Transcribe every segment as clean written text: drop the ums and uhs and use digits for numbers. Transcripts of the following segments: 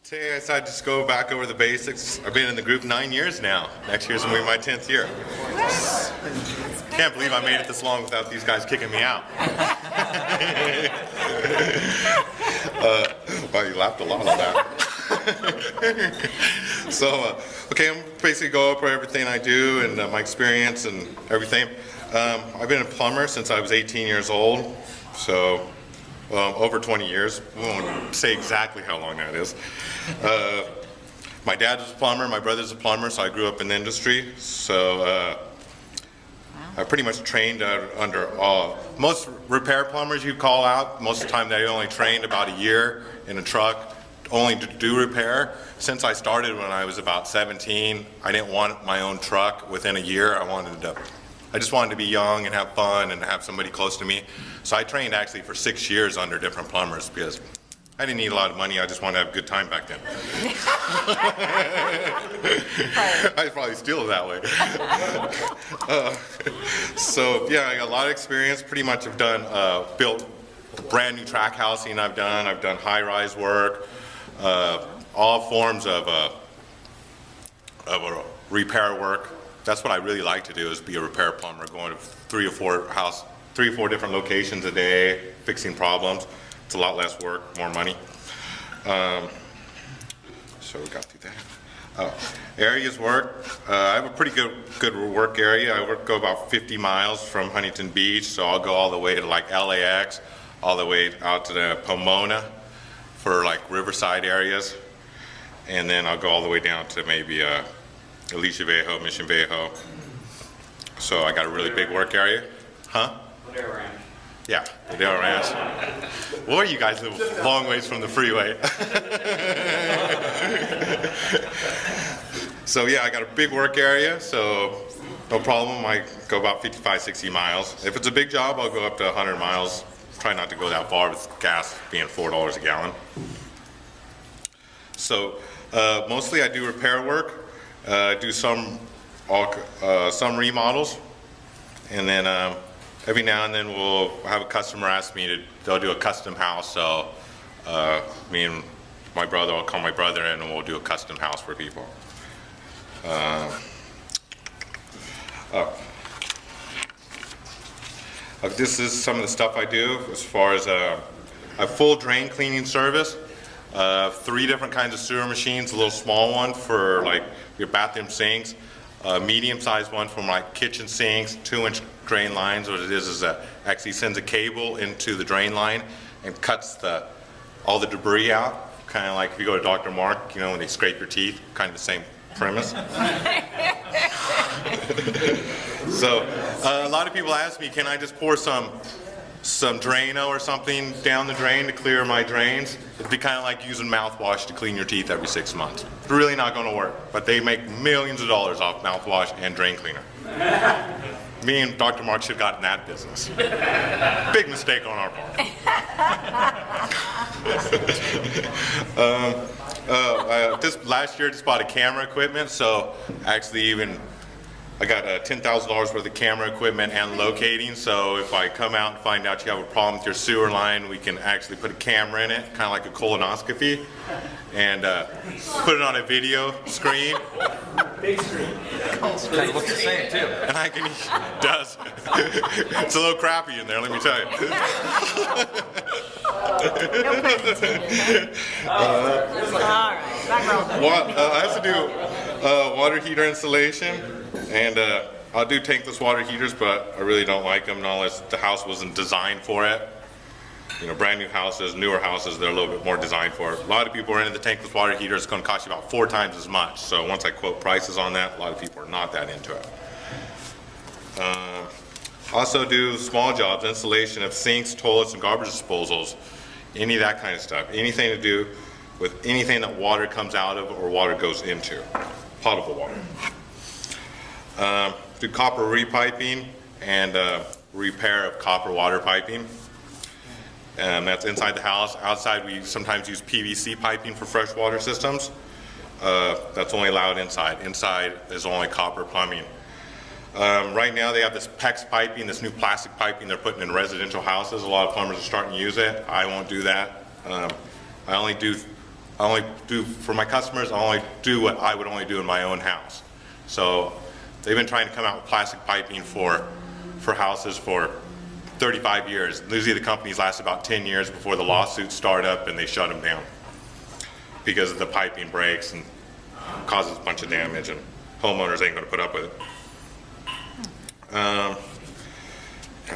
Today I decided to just go back over the basics. I've been in the group 9 years now. Next year's going to be my 10th year. Can't believe I made it this long without these guys kicking me out. Well, you laughed a lot on that. So, okay, I'm basically go over everything I do and my experience and everything. I've been a plumber since I was 18 years old, so over 20 years. I won't say exactly how long that is. My dad was a plumber, my brother's a plumber, so I grew up in the industry. So I pretty much trained under most repair plumbers you call out. Most of the time they only trained about a year in a truck, only to do repair. Since I started when I was about 17, I didn't want my own truck within a year. I just wanted to be young and have fun and have somebody close to me. So I trained actually for 6 years under different plumbers because I didn't need a lot of money. I just wanted to have a good time back then. I'd probably steal it that way. So yeah, I got a lot of experience. Pretty much have done, built brand new track housing I've done high-rise work, all forms of repair work. That's what I really like to do, is be a repair plumber, going to three or four different locations a day, fixing problems. It's a lot less work, more money. So we got through that. Areas work. I have a pretty good work area. I go about 50 miles from Huntington Beach, so I'll go all the way to like LAX, all the way out to the Pomona for like riverside areas, and then I'll go all the way down to maybe Alicia Viejo, Mission Viejo. So I got a really big work area. Huh? Ladera Ranch. Yeah, Ladera Ranch. Boy, you guys live a long ways from the freeway. So yeah, I got a big work area, so no problem. I go about 55, 60 miles. If it's a big job, I'll go up to 100 miles. Try not to go that far with gas being $4 a gallon. So mostly I do repair work. Do some remodels, and then every now and then we'll have a customer ask me they'll do a custom house, so me and my brother, I'll call my brother in and we'll do a custom house for people. This is some of the stuff I do as far as a full drain cleaning service. 3 different kinds of sewer machines, a little small one for like your bathroom sinks, a medium-sized one for like kitchen sinks, 2-inch drain lines. What it is that actually sends a cable into the drain line and cuts all the debris out, kind of like if you go to Dr. Mark, you know, when they scrape your teeth, kind of the same premise. So a lot of people ask me, can I just pour some Drano or something down the drain to clear my drains? It'd be kind of like using mouthwash to clean your teeth every 6 months. It's really not going to work, but they make millions of dollars off mouthwash and drain cleaner. Me and Dr. Mark should have gotten that business. Big mistake on our part. This last year I just bought a camera equipment, so actually I got $10,000 worth of camera equipment and locating, so if I come out and find out you have a problem with your sewer line, we can actually put a camera in it, kind of like a colonoscopy, and put it on a video screen. Big screen. Kind of looks the same too. And I can, it does. It's a little crappy in there, let me tell you. No pun intended. All right, back row. I have to do water heater installation, and I'll do tankless water heaters, but I really don't like them unless the house wasn't designed for it. You know, brand new houses, newer houses, they're a little bit more designed for it. A lot of people are into the tankless water heater. It's going to cost you about 4 times as much. So once I quote prices on that, a lot of people are not that into it. Also do small jobs, installation of sinks, toilets, and garbage disposals. Any of that kind of stuff. Anything to do with anything that water comes out of or water goes into. Potable water. Do copper repiping and repair of copper water piping. That's inside the house. Outside we sometimes use PVC piping for freshwater systems. That's only allowed inside. Inside is only copper plumbing. Right now they have this PEX piping, this new plastic piping they're putting in residential houses. A lot of plumbers are starting to use it. I won't do that. I only do I only do, for my customers, I only do what I would only do in my own house. So they've been trying to come out with plastic piping for houses for 35 years. Usually the companies last about 10 years before the lawsuits start up and they shut them down because the piping breaks and causes a bunch of damage, and homeowners ain't gonna put up with it. Got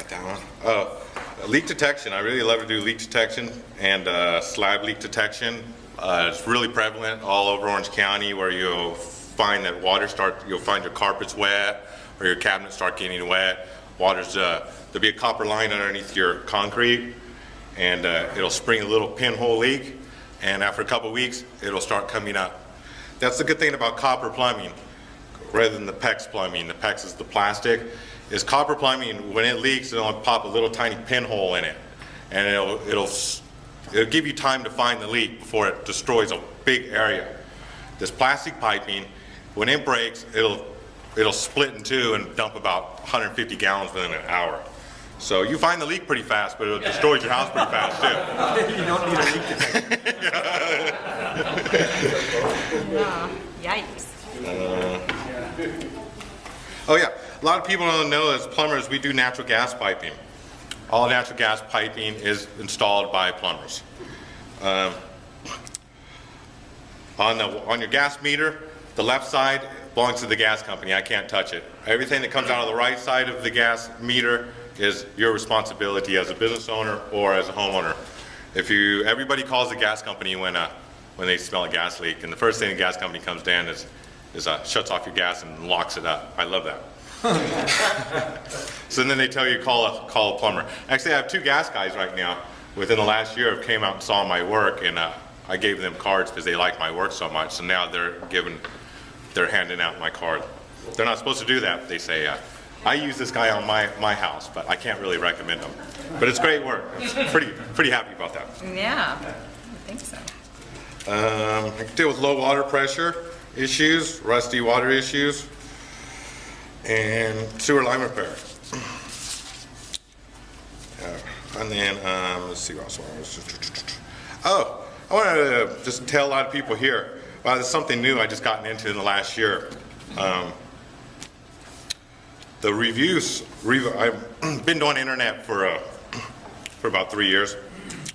that one. Oh, leak detection. I really love to do leak detection and slab leak detection. It's really prevalent all over Orange County, where you'll find that you'll find your carpets wet or your cabinets start getting wet. There'll be a copper line underneath your concrete, and it'll spring a little pinhole leak, and after a couple weeks, it'll start coming up. That's the good thing about copper plumbing, rather than the PEX plumbing. The PEX is the plastic. Is copper plumbing, when it leaks, it'll pop a little tiny pinhole in it, and it'll give you time to find the leak before it destroys a big area. This plastic piping, when it breaks, it'll split in two and dump about 150 gallons within an hour. So you find the leak pretty fast, but it'll destroy your house pretty fast too. You don't need a leak detector. Yikes. Oh yeah, a lot of people don't know as plumbers we do natural gas piping. All natural gas piping is installed by plumbers. On your gas meter, the left side belongs to the gas company. I can't touch it. Everything that comes out of the right side of the gas meter is your responsibility as a business owner or as a homeowner. Everybody calls the gas company when they smell a gas leak, and the first thing the gas company comes down is shuts off your gas and locks it up. I love that. So then they tell you call a plumber. Actually, I have 2 gas guys right now. Within the last year, have came out and saw my work, and I gave them cards because they like my work so much. So now they're handing out my card. They're not supposed to do that. They say, I use this guy on my house, but I can't really recommend him. But it's great work. I'm pretty happy about that. Yeah, I think so. I can deal with low water pressure issues, rusty water issues, and sewer line repair. And then, let's see what else. Oh, I wanted to just tell a lot of people here, there's something new I just gotten into in the last year. The reviews, I've been doing internet for about 3 years.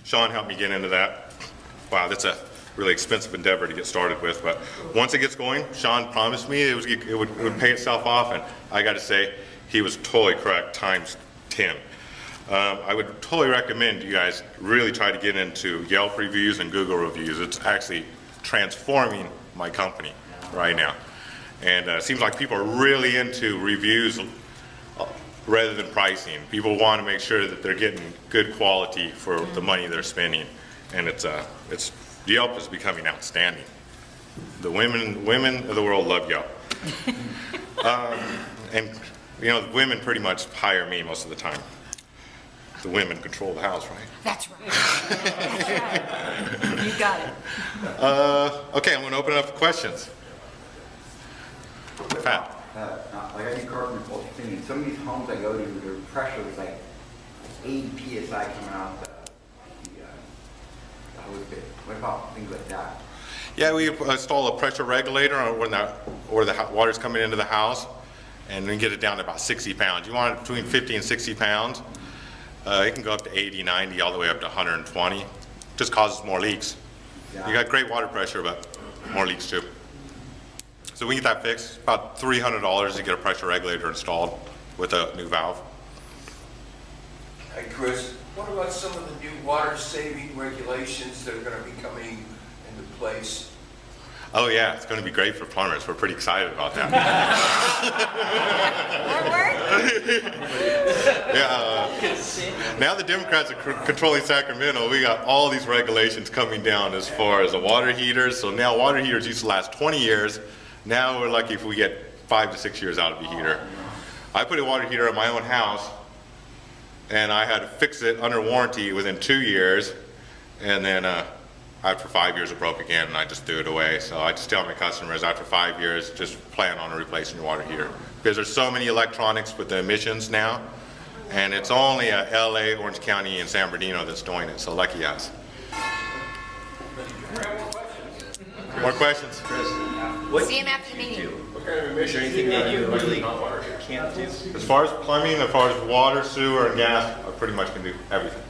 Sean helped me get into that. Wow, that's a really expensive endeavor to get started with, but once it gets going, Sean promised me it would pay itself off, and I got to say, he was totally correct, times 10. I would totally recommend you guys really try to get into Yelp reviews and Google reviews. It's actually transforming my company right now. And it seems like people are really into reviews rather than pricing. People want to make sure that they're getting good quality for the money they're spending. And Yelp is becoming outstanding. The women of the world love Yelp. And you know, the women pretty much hire me most of the time. The women control the house, right? That's right. That's right. You got it. Okay, I'm going to open it up for questions. Pat. Like I do carpenter culture cleaning. Some of these homes I go to, their pressure is like 80 psi coming out the hose bit. What about things like that? Yeah, we install a pressure regulator where the water's coming into the house, and we get it down to about 60 pounds. You want it between 50 and 60 pounds. It can go up to 80, 90, all the way up to 120. Just causes more leaks. Yeah. You got great water pressure, but more leaks too. So we get that fixed. About $300 to get a pressure regulator installed with a new valve. Hey, Chris, what about some of the new water-saving regulations that are going to be coming into place? Oh yeah, it's going to be great for plumbers. We're pretty excited about that. Yeah. Now the Democrats are controlling Sacramento. We got all these regulations coming down as far as the water heaters. So now water heaters used to last 20 years. Now we're lucky if we get 5 to 6 years out of a heater. I put a water heater in my own house, and I had to fix it under warranty within 2 years, and then after 5 years it broke again, and I just threw it away. So I just tell my customers, after 5 years, just plan on replacing your water heater, because there's so many electronics with the emissions now, and it's only LA, Orange County, and San Bernardino that's doing it. So lucky us. More questions? What See him after the can you meeting. do? What kind of Is emissions there do you anything that you have really hot water? can't do? As far as plumbing, as far as water, sewer, and gas, I pretty much can do everything.